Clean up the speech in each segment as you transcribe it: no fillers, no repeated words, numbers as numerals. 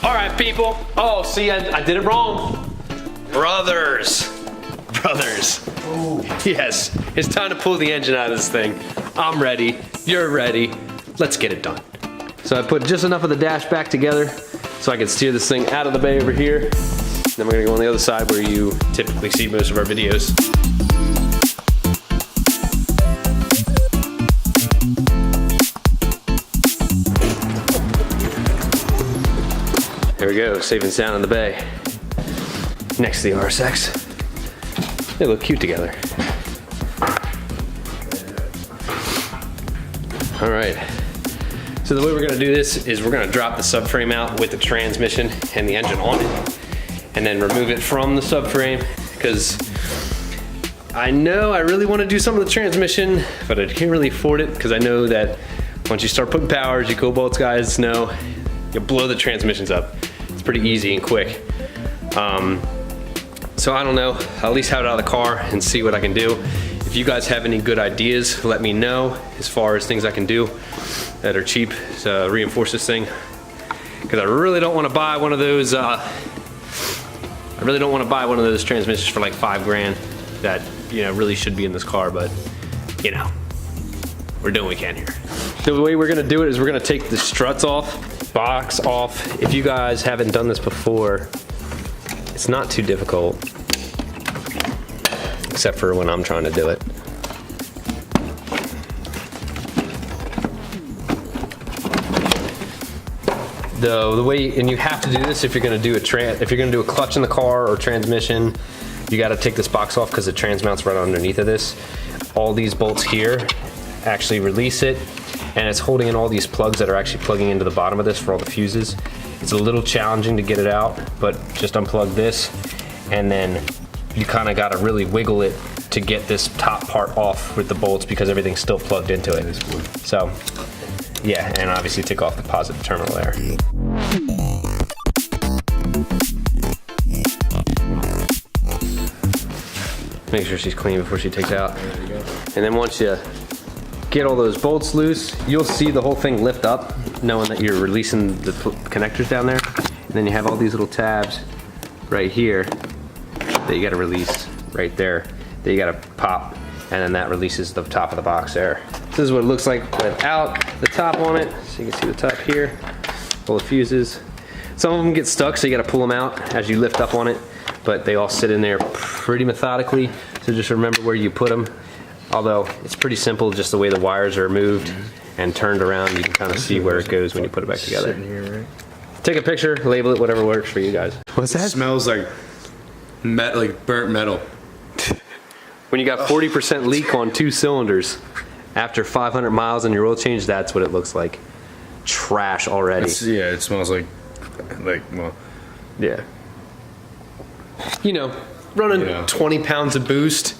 All right, people. Oh, see, I did it wrong. Brothers. Ooh. Yes, it's time to pull the engine out of this thing. I'm ready, you're ready. Let's get it done. So I put just enough of the dash back together so I can steer this thing out of the bay over here. Then we're gonna go on the other side where you typically see most of our videos. There we go, safe and sound in the bay. Next to the RSX. They look cute together. All right. So the way we're gonna do this is we're gonna drop the subframe out with the transmission and the engine on it, and then remove it from the subframe, because I know I really wanna do some of the transmission, but I can't really afford it, because I know that once you start putting power, as you Cobalt guys know, you'll blow the transmissions up. It's pretty easy and quick. So I don't know, I'll at least have it out of the car and see what I can do. If you guys have any good ideas, let me know as far as things I can do that are cheap to reinforce this thing. Because I really don't want to buy one of those, transmissions for like $5 that, you know, really should be in this car, but you know, we're doing what we can here. The way we're gonna do it is we're gonna take the struts off, box off. If you guys haven't done this before, it's not too difficult, except for when I'm trying to do it. The way, and you have to do this if you're going to do a clutch in the car or transmission, you got to take this box off because the trans mounts right underneath of this. All these bolts here actually release it, and it's holding in all these plugs that are actually plugging into the bottom of this for all the fuses. It's a little challenging to get it out, but just unplug this, and then you kind of got to really wiggle it to get this top part off with the bolts because everything's still plugged into it. So, yeah, and obviously take off the positive terminal there. Make sure she's clean before she takes out. And then once you get all those bolts loose, you'll see the whole thing lift up, knowing that you're releasing the connectors down there. And then you have all these little tabs right here that you gotta release right there, that you gotta pop, and then that releases the top of the box there. This is what it looks like without the top on it. So you can see the top here, full of fuses. Some of them get stuck, so you gotta pull them out as you lift up on it, but they all sit in there pretty methodically, so just remember where you put them. Although it's pretty simple, just the way the wires are moved and turned around, you can kind of see where it goes when you put it back together. Here, right? Take a picture, label it, whatever works for you guys. What's that? It smells like burnt metal. When you got 40% leak on 2 cylinders after 500 miles on your oil change, that's what it looks like. Trash already. Yeah, it smells like, well. Yeah. You know, running 20 pounds of boost,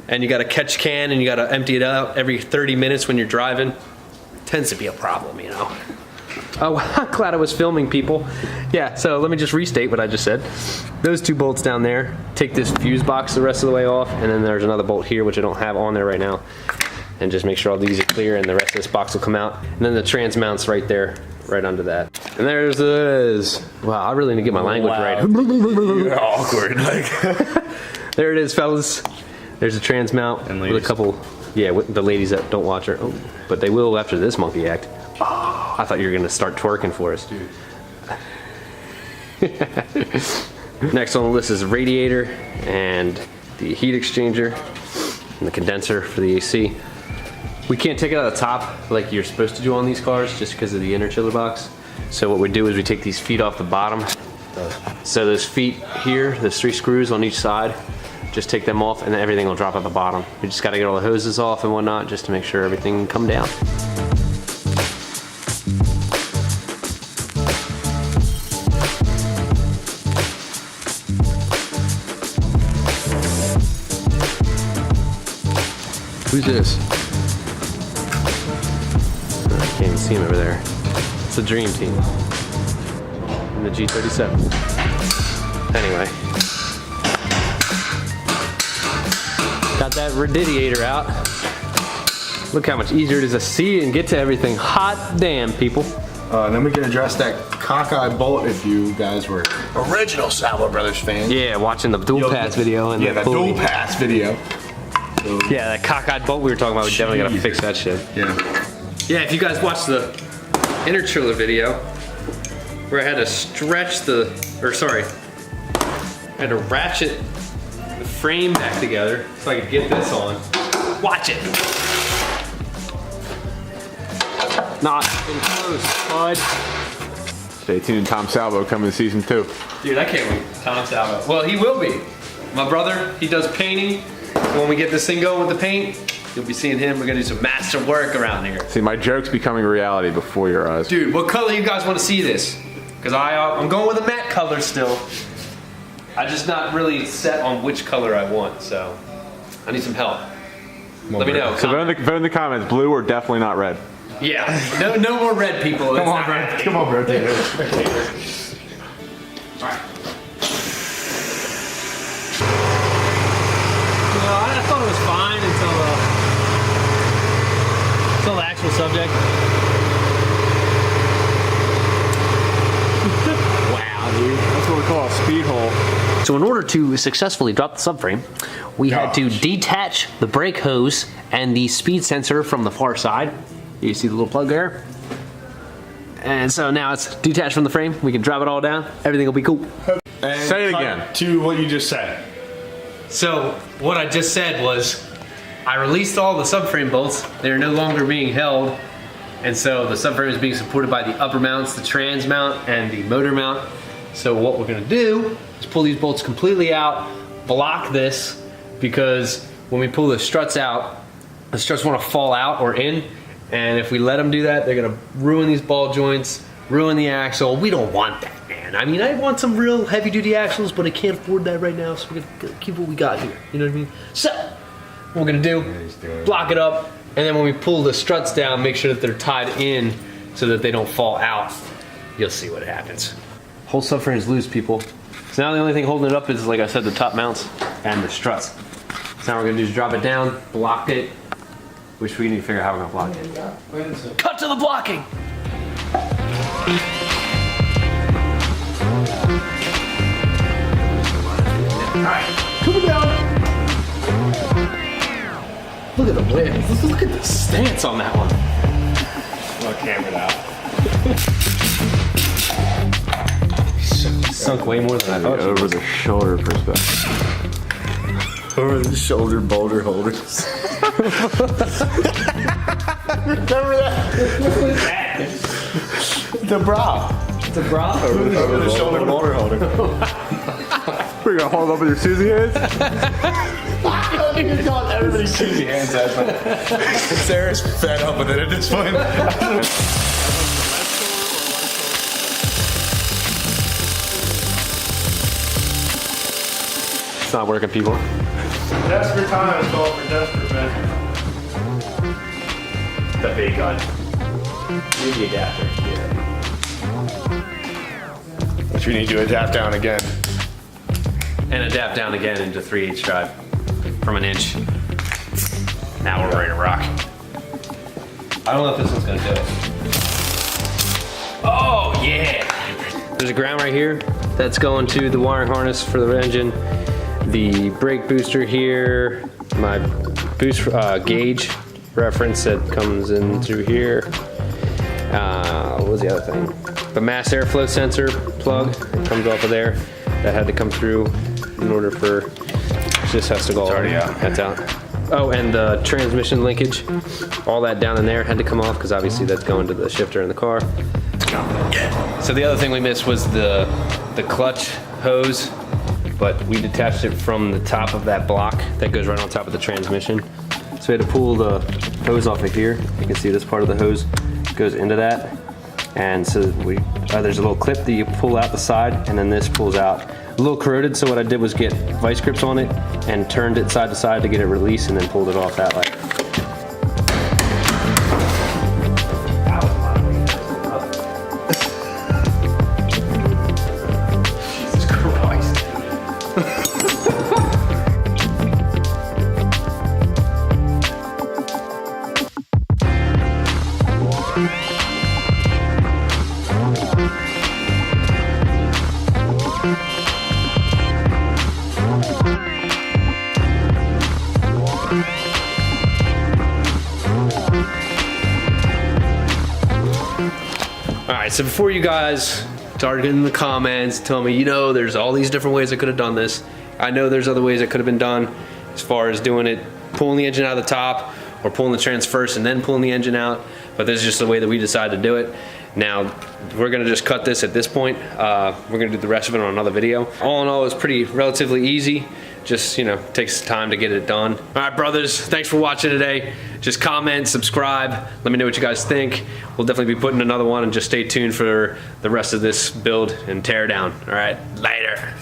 and you got to catch can and you got to empty it out every 30 minutes when you're driving, tends to be a problem, you know. Oh, I'm glad I was filming, people. Yeah, so let me just restate what I just said. Those 2 bolts down there, take this fuse box the rest of the way off, and then there's another bolt here, which I don't have on there right now. And just make sure all these are clear and the rest of this box will come out. And then the trans mount's right there, right under that. And there's this. Wow, I really need to get my language right. You're awkward. There it is, fellas. There's a trans mount with a couple, with the ladies that don't watch her. Oh, but they will after this monkey act. Oh, I thought you were gonna start twerking for us. Dude. Next on the list is the radiator and the heat exchanger and the condenser for the AC. We can't take it out of the top like you're supposed to do on these cars just because of the inner chiller box. So what we do is we take these feet off the bottom. So those feet here, there's 3 screws on each side. Just take them off and then everything will drop at the bottom. We just gotta get all the hoses off and whatnot just to make sure everything can come down. Who's this? I can't even see him over there. It's the dream team. In the G37. Anyway. Got that radiator out. Look how much easier it is to see and get to everything. Hot damn, people. Then we can address that cockeyed bolt if you guys were original Salvo Brothers fans. Yeah, watching the dual pass video and Yeah, the dual pass video. So, yeah, that cockeyed bolt we were talking about, we definitely gotta fix that shit. yeah. Yeah, if you guys watched the inner trailer video, where I had to stretch I had to ratchet the frame back together so I could get this on. Watch it. Not even close, bud. Stay tuned, Tom Salvo coming season 2. Dude, I can't wait. Tom Salvo. Well, he will be. My brother, he does painting. When we get this thing going with the paint, you'll be seeing him. We're gonna do some master work around here. See, my joke's becoming reality before your eyes. Dude, what color you guys want to see this? Because I'm going with a matte color still. I'm just not really set on which color I want, so I need some help. Let me know. So vote in the comments, blue or definitely not red. Yeah, no more red people. Come on, bro. Come on, bro. Take it. Alright. I thought it was fine until the actual subject. Wow, dude. That's what we call a speed hole. So in order to successfully drop the subframe, we had to detach the brake hose and the speed sensor from the far side. You see the little plug there? And so now it's detached from the frame. We can drop it all down. Everything will be cool. And Say it cut again. To what you just said. So what I just said was I released all the subframe bolts. They're no longer being held. And so the subframe is being supported by the upper mounts, the trans mount, and the motor mount. So what we're gonna do is pull these bolts completely out, block this, because when we pull the struts out, the struts wanna fall out or in. And if we let them do that, they're gonna ruin these ball joints, ruin the axle. We don't want that, man. I mean, I want some real heavy duty axles, but I can't afford that right now, so we're gonna keep what we got here. You know what I mean? So, what we're gonna do, block it up, and then when we pull the struts down, make sure that they're tied in so that they don't fall out. You'll see what happens. Whole subframe is loose, people. So now the only thing holding it up is, like I said, the top mounts and the struts. So now what we're gonna do is drop it down, block it, which we need to figure out how we're gonna block it. Cut to the blocking! Alright, coming down. Look at the wind. Look at the stance on that one. I'll camera it out. Sunk way more than I thought. Over the shoulder perspective. Over the shoulder boulder holders. Remember that? The bra. It's a bra? Over the shoulder boulder holder. We're gonna hold up with your Susie hands? You're calling everybody Susie hands at me. Sarah's fed up with it at this point. It's not working, people. Desperate times call for desperate measures. The big gun. Need the adapter. Which we need to adapt down again. And adapt down again into 3/8 drive from an inch. Now we're ready to rock. I don't know if this one's gonna do it. Oh yeah! There's a ground right here that's going to the wiring harness for the engine. The brake booster here, my boost gauge reference that comes in through here. What was the other thing? The mass airflow sensor plug, it comes off of there. That had to come through in order for, this has to go all already out. That's out. Oh, and the transmission linkage, all that down in there had to come off because obviously that's going to the shifter in the car. So the other thing we missed was the clutch hose, but we detached it from the top of that block that goes right on top of the transmission. So we had to pull the hose off of here. You can see this part of the hose goes into that. And so there's a little clip that you pull out the side, and then this pulls out. A little corroded, so what I did was get vice grips on it and turned it side to side to get it released, and then pulled it off that way. Jesus Christ. right, so before you guys start in the comments, tell me, you know, there's all these different ways I could have done this. I know there's other ways that could have been done as far as doing it, pulling the engine out of the top or pulling the trans first and then pulling the engine out, but this is just the way that we decided to do it. Now, we're gonna just cut this at this point. We're gonna do the rest of it on another video. All in all, it's pretty relatively easy. Just, you know, takes time to get it done. All right, brothers, thanks for watching today. Just comment, subscribe, let me know what you guys think. We'll definitely be putting another one, and just stay tuned for the rest of this build and tear down. All right, later.